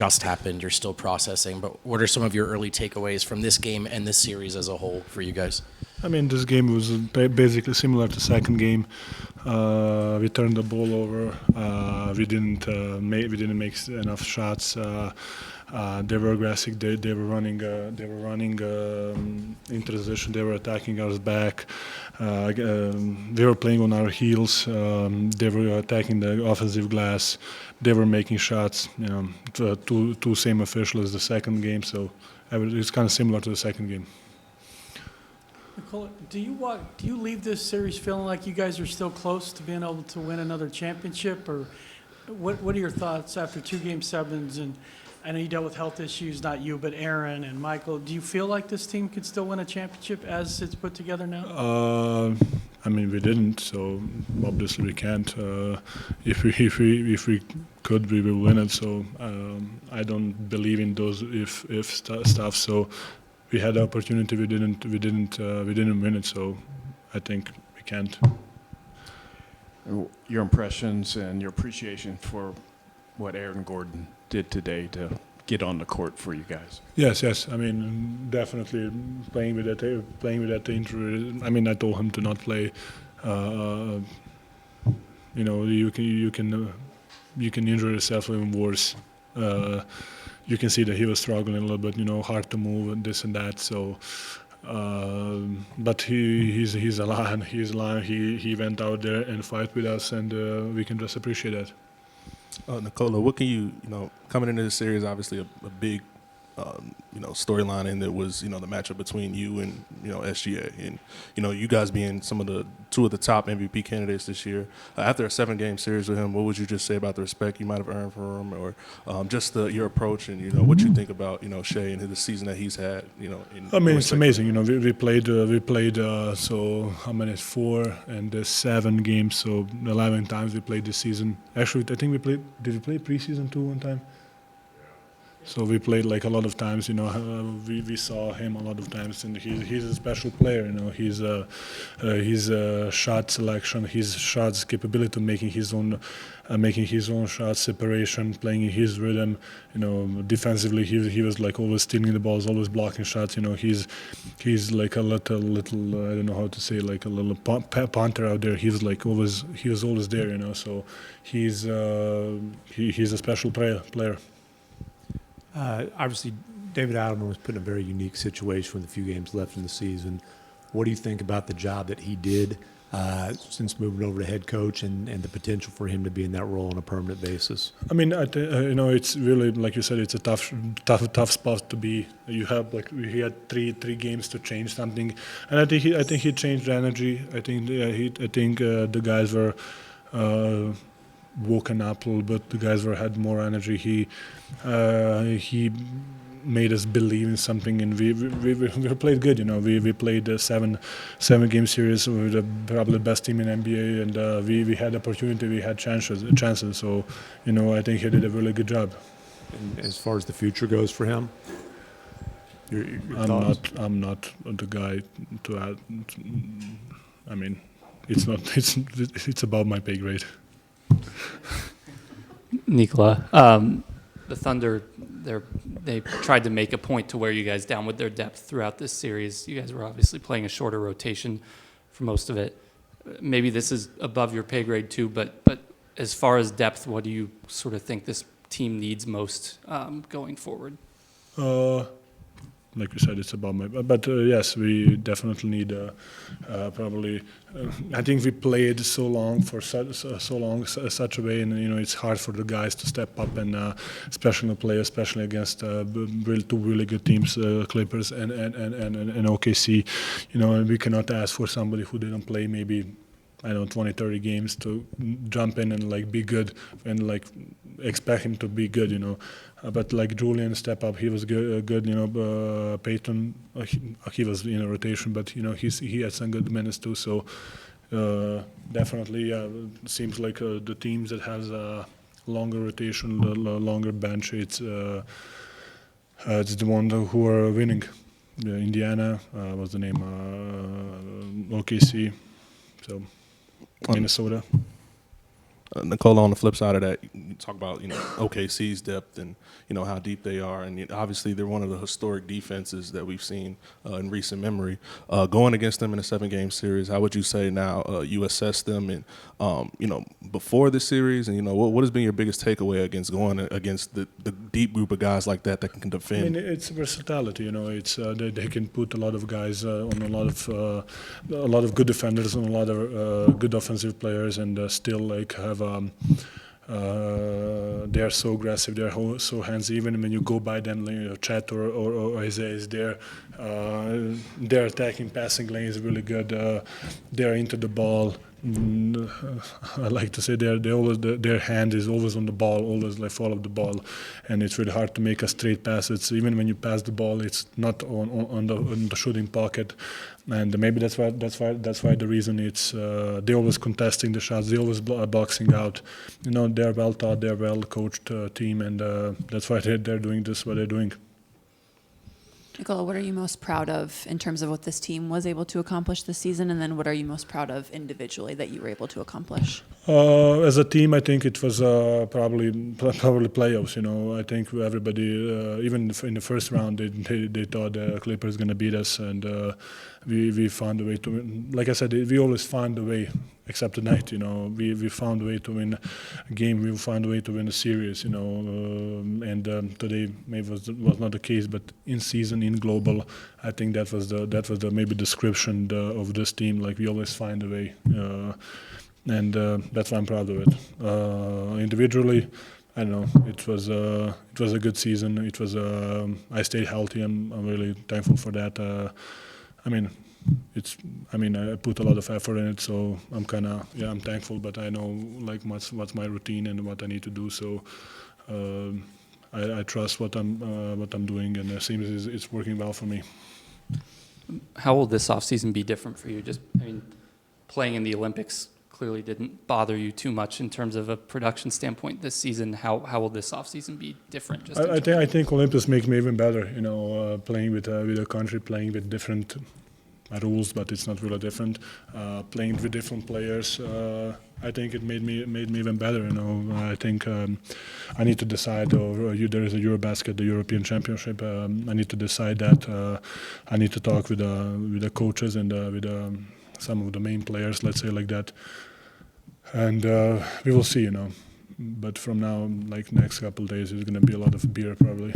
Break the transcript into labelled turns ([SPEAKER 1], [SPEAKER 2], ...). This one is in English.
[SPEAKER 1] just happened. You're still processing, but what are some of your early takeaways from this game and this series as a whole for you guys?
[SPEAKER 2] I mean, this game was basically similar to second game. We turned the ball over. We didn't make enough shots. They were aggressive. They were running. In transition. They were attacking us back. We were playing on our heels. They were attacking the offensive glass. They were making shots. Two same officials as the second game. So it's kind of similar to the second game.
[SPEAKER 3] Nikola, do you leave this series feeling like you guys are still close to being able to win another championship, or what are your thoughts after 2 Game 7s? And I know you dealt with health issues, not you, but Aaron and Michael. Do you feel like this team could still win a championship as it's put together now?
[SPEAKER 2] I mean, we didn't, so obviously we can't. If we could, we will win it. So I don't believe in those if stuff. So. We had the opportunity. We didn't win it. So, I think we can't.
[SPEAKER 4] Your impressions and your appreciation for what Aaron Gordon did today to get on the court for you guys.
[SPEAKER 2] Yes. I mean, definitely playing with that injury. I mean, I told him to not play. You can injure yourself even worse. You can see that he was struggling a little bit, hard to move and this and that. So, but he's a lion. He's a lion. He went out there and fight with us, and we can just appreciate that.
[SPEAKER 5] Nikola, what can you coming into this series? Obviously, a big storyline, and it was the matchup between you and SGA, and you guys being two of the top MVP candidates this year. After a 7-game series with him, what would you just say about the respect you might have earned from him, or just your approach and what you think about Shea and the season that he's had?
[SPEAKER 2] I mean, it's amazing. We played so how many? 4 and 7 games, so 11 times we played this season. Actually, I think we played. Did we play preseason too one time? So we played like a lot of times, we saw him a lot of times, and he's a special player, His shot selection, his shots capability of making his own shots, separation, playing in his rhythm. Defensively he was like always stealing the balls, always blocking shots. He's like a little I don't know how to say, like a little punter out there. He was always there, So he's a special player.
[SPEAKER 6] Obviously, David Adelman was put in a very unique situation with a few games left in the season. What do you think about the job that he did since moving over to head coach, and the potential for him to be in that role on a permanent basis?
[SPEAKER 2] I mean, it's really, like you said, it's a tough spot to be. You have he had three games to change something, and I think he changed the energy. I think the guys were woken up a little bit. The guys had more energy. He made us believe in something, and we played good. We played a 7-game series with probably the best team in NBA, and we had opportunity. We had chances. So I think he did a really good job.
[SPEAKER 6] And as far as the future goes for him, your thoughts?
[SPEAKER 2] I'm not the guy to add. I mean, it's above my pay grade.
[SPEAKER 7] Nikola, the Thunder, they tried to make a point to wear you guys down with their depth throughout this series. You guys were obviously playing a shorter rotation for most of it. Maybe this is above your pay grade too, but as far as depth, what do you sort of think this team needs most going forward?
[SPEAKER 2] Like you said, it's about my. But yes, we definitely need probably. I think we played so long for such a way, and it's hard for the guys to step up and especially play, especially against two really good teams, Clippers and OKC. And we cannot ask for somebody who didn't play maybe 20, 30 games to jump in and be good and expect him to be good, But Julian step up, he was good. Peyton, he was in a rotation, but he had some good minutes too. So definitely, seems like the teams that has a longer rotation, the longer bench, it's the one who are winning. Indiana, what's the name? OKC. So. Minnesota.
[SPEAKER 5] Nikola, on the flip side of that, you talk about, OKC's depth and, how deep they are. And obviously they're one of the historic defenses that we've seen in recent memory. Going against them in a 7-game series, how would you say now you assess them and, before the series? And, what has been your biggest takeaway against going against the deep group of guys like that can defend?
[SPEAKER 2] I mean, it's versatility. It's they can put a lot of guys on a lot of good defenders, on a lot of good offensive players, and still like have. They're so aggressive. They're so handsy. Even when you go by them, Chet or Isaiah is there. Their attacking passing lane is really good. They're into the ball. I like to say their hand is always on the ball, always like follow the ball, and it's really hard to make a straight pass. It's even when you pass the ball, it's not on the shooting pocket, and maybe that's why the reason it's they're always contesting the shots, they're always boxing out. They're well taught, they're well coached team, and that's why they're doing this what they're doing.
[SPEAKER 8] Nikola, what are you most proud of in terms of what this team was able to accomplish this season, and then what are you most proud of individually that you were able to accomplish?
[SPEAKER 2] As a team, I think it was probably playoffs. I think everybody, even in the first round, they thought the Clippers going to beat us, and we found a way to win. Like I said, we always find a way. Except tonight, we found a way to win a game. We found a way to win a series, and today maybe was not the case. But in season, in global, I think that was the maybe description of this team. Like we always find a way, and that's why I'm proud of it. Individually, I don't know. It was a good season. It was I stayed healthy. I'm really thankful for that. I put a lot of effort in it, so I'm I'm thankful, but I know like what's my routine and what I need to do. So I trust what I'm doing, and it seems it's working well for me.
[SPEAKER 7] How will this offseason be different for you? Playing in the Olympics clearly didn't bother you too much in terms of a production standpoint this season. How will this offseason be different?
[SPEAKER 2] I think Olympics make me even better. Playing with a country, playing with different rules, but it's not really different. Playing with different players, I think it made me even better. I think I need to decide. There is a EuroBasket, the European Championship. I need to decide that. I need to talk with the coaches and with some of the main players, let's say like that. And we will see. But from now, like next couple of days, there's going to be a lot of beer probably.